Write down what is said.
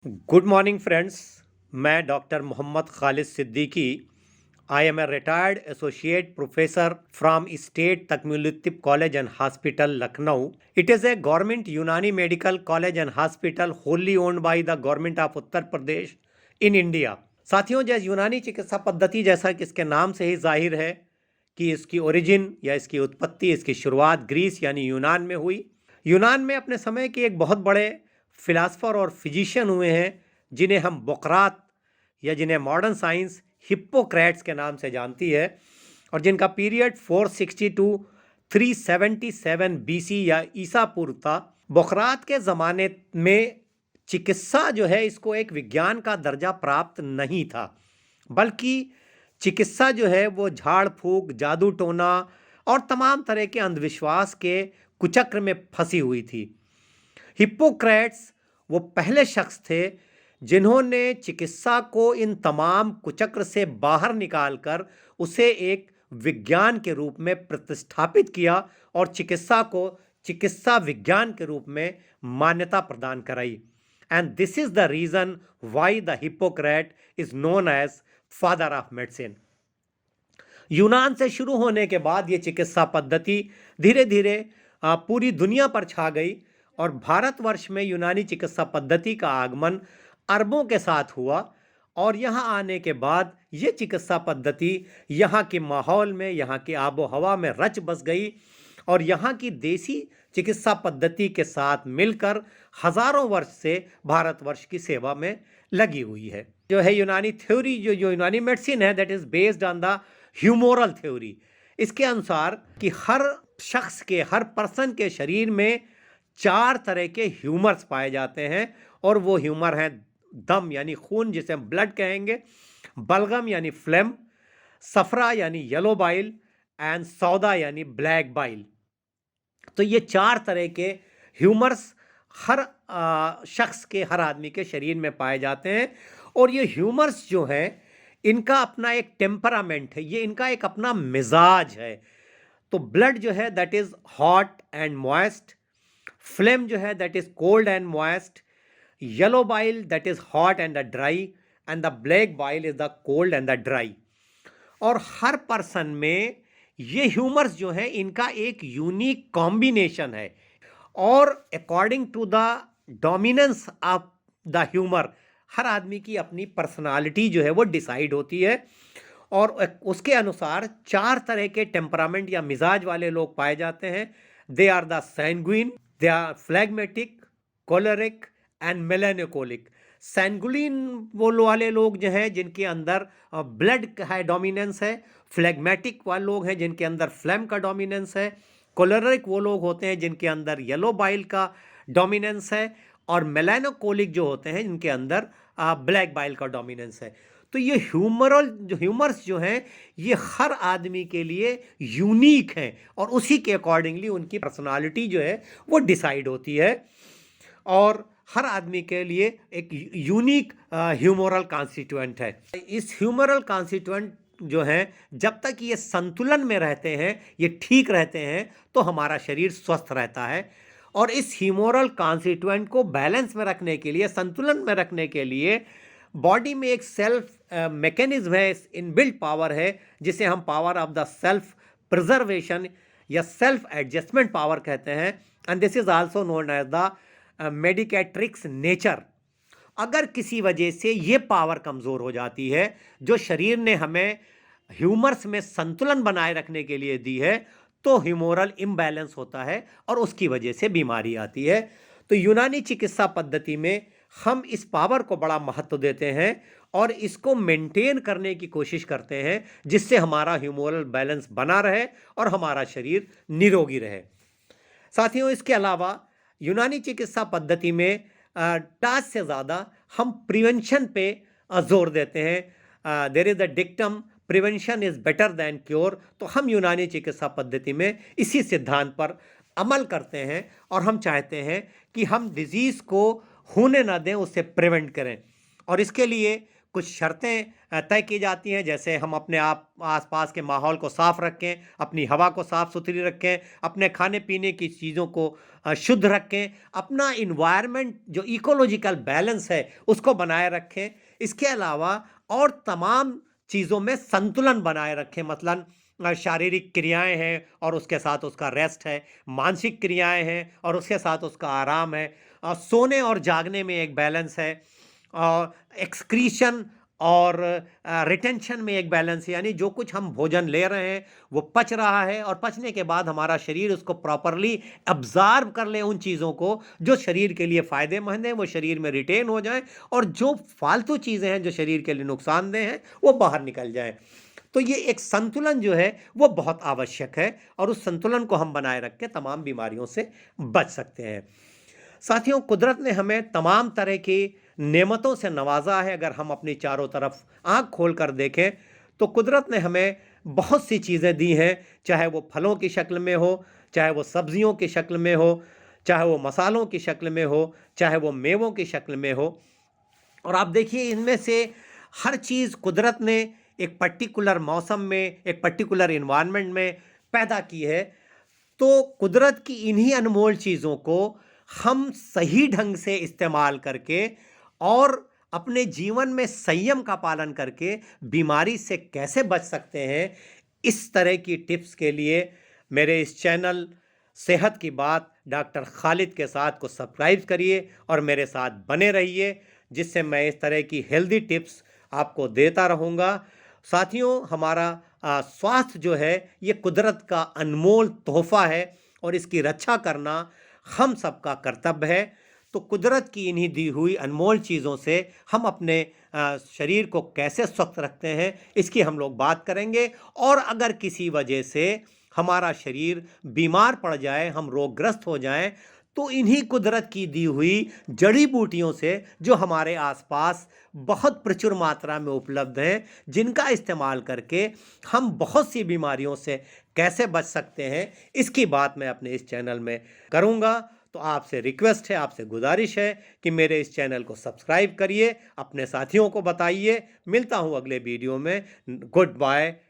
Good morning friends. मैं doctor Mohammad Khalid Siddiqui. I am a retired associate professor from state Takmeel-ut-Tib college and hospital Lucknow. It is a government Unani medical college and hospital wholly owned by the government of Uttar Pradesh in India. साथियों, जैसे यूनानी चिकित्सा पद्धति, जैसा कि इसके नाम से ही जाहिर है कि इसकी ओरिजिन या इसकी उत्पत्ति, इसकी शुरुआत ग्रीस यानी यूनान में हुई। यूनान में अपने समय के एक बहुत बड़े फिलासफर और फिजिशियन हुए हैं जिन्हें हम बोक्रात या जिन्हें मॉडर्न साइंस हिप्पोक्रेट्स के नाम से जानती है, और जिनका पीरियड 460 टू 377 बीसी या ईसा पूर्व था। बोक्रात के ज़माने में चिकित्सा जो है, इसको एक विज्ञान का दर्जा प्राप्त नहीं था, बल्कि चिकित्सा जो है वो झाड़ फूक, जादू टोना और तमाम तरह के अंधविश्वास के कुचक्र में फंसी हुई थी। हिप्पोक्रेट्स वो पहले शख्स थे जिन्होंने चिकित्सा को इन तमाम कुचक्र से बाहर निकालकर उसे एक विज्ञान के रूप में प्रतिष्ठापित किया और चिकित्सा को चिकित्सा विज्ञान के रूप में मान्यता प्रदान कराई। And this is the reason why the Hippocrates is known as father of medicine. यूनान से शुरू होने के बाद ये चिकित्सा पद्धति धीरे धीरे पूरी दुनिया पर छा गई, और भारतवर्ष में यूनानी चिकित्सा पद्धति का आगमन अरबों के साथ हुआ। और यहाँ आने के बाद ये चिकित्सा पद्धति यहाँ के माहौल में, यहाँ की आबो हवा में रच बस गई, और यहाँ की देसी चिकित्सा पद्धति के साथ मिलकर हजारों वर्ष से भारतवर्ष की सेवा में लगी हुई है। जो है यूनानी थ्योरी, जो यूनानी मेडिसिन है, that is based on the humoral theory. इसके अनुसार कि हर शख्स के, हर पर्सन के शरीर में 4 तरह के ह्यूमर्स पाए जाते हैं, और वो ह्यूमर हैं दम यानी खून, जिसे हम ब्लड कहेंगे, बलगम यानी फ्लेम, सफरा यानी येलो बाइल, एंड सौदा यानी ब्लैक बाइल। तो ये 4 तरह के ह्यूमर्स हर शख्स के, हर आदमी के शरीर में पाए जाते हैं। और ये ह्यूमर्स जो हैं, इनका अपना एक टेम्परामेंट है, ये इनका एक अपना मिजाज है। तो ब्लड जो है that is hot and moist, flame जो है that is cold and moist, yellow bile that is hot and the dry, and the black bile is the cold and the dry. और हर पर्सन में ये humours जो हैं, इनका एक unique combination है, और according to the dominance of the humour, हर आदमी की अपनी पर्सनालिटी जो है वो डिसाइड होती है, और उसके अनुसार 4 तरह के टेम्परामेंट या मिजाज वाले लोग पाए जाते हैं। They are the sanguine, they are phlegmatic, choleric and melancholic. Sanguine वो वाले लोग जो हैं जिनके अंदर ब्लड का है डोमिनेंस है, फ्लैग्मेटिक वाले लोग हैं जिनके अंदर फ्लैम का डोमिनेंस है, कोलरिक वो लोग होते हैं जिनके अंदर येलो बाइल का डोमिनेंस है, और मेलानोकोलिक जो होते हैं जिनके अंदर ब्लैक बाइल का डोमिनेंस है। तो ये ह्यूमर्स जो हैं, ये हर आदमी के लिए यूनिक हैं, और उसी के अकॉर्डिंगली उनकी पर्सनालिटी जो है वो डिसाइड होती है, और हर आदमी के लिए एक यूनिक ह्यूमरल कॉन्स्टिट्यूएंट है। इस ह्यूमरल कॉन्स्टिट्यूएंट जो हैं, जब तक ये संतुलन में रहते हैं, ये ठीक रहते हैं, तो हमारा शरीर स्वस्थ रहता है। और इस ह्यूमरल कॉन्स्टिट्यूएंट को बैलेंस में रखने के लिए, संतुलन में रखने के लिए, बॉडी में एक सेल्फ मैकेनिज्म है, इनबिल्ट पावर है, जिसे हम power of the self preservation या सेल्फ एडजस्टमेंट पावर कहते हैं, and this is also known as the medicatrix nature. अगर किसी वजह से ये पावर कमज़ोर हो जाती है, जो शरीर ने हमें ह्यूमर्स में संतुलन बनाए रखने के लिए दी है, तो ह्यूमोरल इम्बैलेंस होता है, और उसकी वजह से बीमारी आती है। तो यूनानी चिकित्सा पद्धति में हम इस पावर को बड़ा महत्व देते हैं, और इसको मेंटेन करने की कोशिश करते हैं, जिससे हमारा ह्यूमोरल बैलेंस बना रहे और हमारा शरीर निरोगी रहे। साथियों, इसके अलावा यूनानी चिकित्सा पद्धति में टास्क से ज़्यादा हम प्रिवेंशन पे जोर देते हैं। There is a dictum, prevention is better than cure. तो हम यूनानी चिकित्सा पद्धति में इसी सिद्धांत पर अमल करते हैं, और हम चाहते हैं कि हम डिजीज़ को होने ना दें, उससे प्रिवेंट करें। और इसके लिए कुछ शर्तें तय की जाती हैं, जैसे हम अपने आप आसपास के माहौल को साफ रखें, अपनी हवा को साफ सुथरी रखें, अपने खाने पीने की चीज़ों को शुद्ध रखें, अपना इन्वायरमेंट जो इकोलॉजिकल बैलेंस है उसको बनाए रखें। इसके अलावा और तमाम चीज़ों में संतुलन बनाए रखें, मतलब शारीरिक क्रियाएं हैं और उसके साथ उसका रेस्ट है, मानसिक क्रियाएं हैं और उसके साथ उसका आराम है, सोने और जागने में एक बैलेंस है, और एक्सक्रीशन और रिटेंशन में एक बैलेंस है, यानी जो कुछ हम भोजन ले रहे हैं वो पच रहा है और पचने के बाद हमारा शरीर उसको प्रॉपरली अब्जॉर्ब कर ले, उन चीज़ों को जो शरीर के लिए फ़ायदेमंद हैं वो शरीर में रिटेन हो जाएं, और जो फालतू चीज़ें हैं जो शरीर के लिए नुकसानदेह हैं वो बाहर निकल जाएं। तो ये एक संतुलन जो है वो बहुत आवश्यक है, और उस संतुलन को हम बनाए रख के तमाम बीमारियों से बच सकते हैं। साथियों, कुदरत ने हमें तमाम तरह की नेमतों से नवाजा है। अगर हम अपनी चारों तरफ आंख खोल कर देखें तो कुदरत ने हमें बहुत सी चीज़ें दी हैं, चाहे वो फलों की शक्ल में हो, चाहे वो सब्जियों की शक्ल में हो, चाहे वो मसालों की शक्ल में हो, चाहे वो मेवों की शक्ल में हो। और आप देखिए, इनमें से हर चीज़ कुदरत ने एक पर्टिकुलर मौसम में, एक पर्टिकुलर इन्वायरमेंट में पैदा की है। तो कुदरत की इन्हीं अनमोल चीज़ों को हम सही ढंग से इस्तेमाल करके और अपने जीवन में संयम का पालन करके बीमारी से कैसे बच सकते हैं, इस तरह की टिप्स के लिए मेरे इस चैनल सेहत की बात डॉक्टर खालिद के साथ को सब्सक्राइब करिए और मेरे साथ बने रहिए, जिससे मैं इस तरह की हेल्दी टिप्स आपको देता रहूँगा। साथियों, हमारा स्वास्थ्य जो है ये कुदरत का अनमोल तोहफा है और इसकी रक्षा करना हम सबका कर्तव्य है। तो कुदरत की इन्हीं दी हुई अनमोल चीज़ों से हम अपने शरीर को कैसे स्वस्थ रखते हैं इसकी हम लोग बात करेंगे। और अगर किसी वजह से हमारा शरीर बीमार पड़ जाए, हम रोगग्रस्त हो जाएं, तो इन्हीं कुदरत की दी हुई जड़ी बूटियों से जो हमारे आसपास बहुत प्रचुर मात्रा में उपलब्ध हैं, जिनका इस्तेमाल करके हम बहुत सी बीमारियों से कैसे बच सकते हैं, इसकी बात मैं अपने इस चैनल में करूंगा। तो आपसे रिक्वेस्ट है, आपसे गुजारिश है कि मेरे इस चैनल को सब्सक्राइब करिए, अपने साथियों को बताइए। मिलता हूं अगले वीडियो में। Good bye.